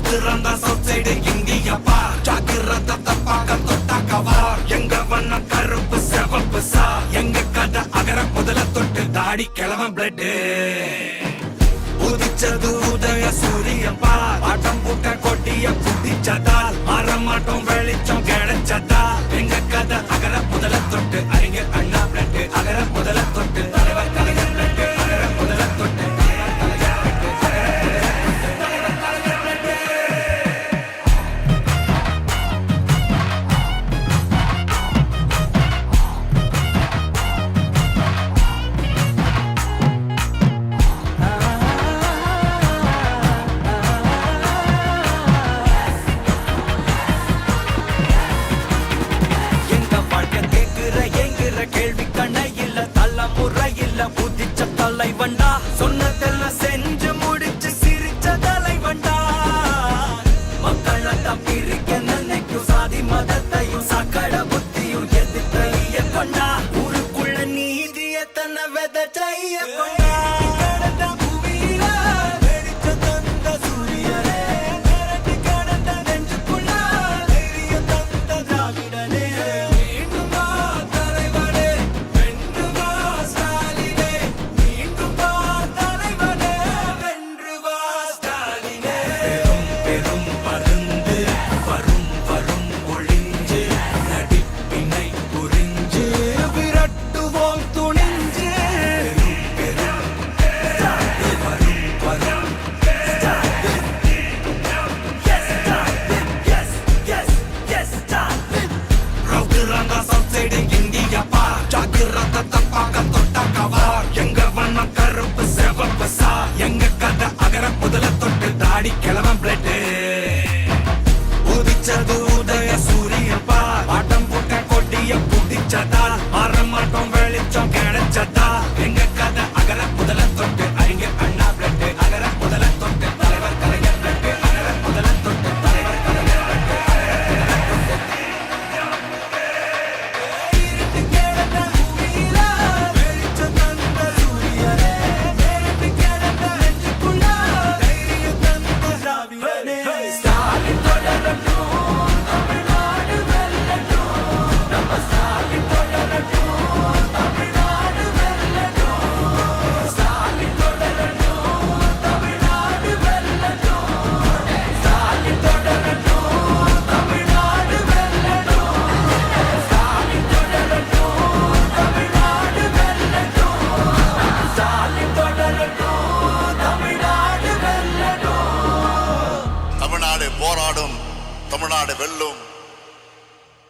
ரவுத்துறந்த சவுசைடு இந்தியப்பா ஜாக்கிரத பாக்க தொட்டா கவார் எங்க வண்ண கருப்பு செவப்பு சா எங்க கதை அகர முதல தொட்டு தாடி கிளவன் பிளட் உதிச்சது உதய சூரியப்பா ஆட்டம் பூட்ட கொட்டிய குதிச்சதால் மாறமாட்டோம் வெளிச்சம் கிடைச்சதா எங்க கதை அகர முதல தொட்டு அறிஞர் அண்ணா பிளட் அகர முதல தொட்டு தலைவர் கலைஞர் பிளட் அகர முதல தொட்டு தலைவண்டா சொன்னதெல்லாம் செஞ்சு முடிச்சு சிரிச்ச தலைவண்டா மக்களத்தான் பிரிக்க நினைக்கும் சாதி மதத்தையும் சக்கட புத்தியும் எதிர்த்தைய கொண்டா ஊருக்குள்ள நீதிய தன்னை விதைச்சைய கொண்டா கிளவன் பிளட் உதிச்சது உதய சூரியப்பா ஆட்டம் போட்ட கொட்டிய புதிச்சதால் மாறமாட்டோம் வெளிச்சம் கிடைச்சதா எங்க கதை அகர முதல தொட்டு அறிஞர் அண்ணா பிளட் அகர முதல தொட்டு தலைவர் கலைஞர் பிளட் அகர முதல தொட்டு தலைவர் கலைஞர் போராடும் தமிழ்நாடு வெல்லும்.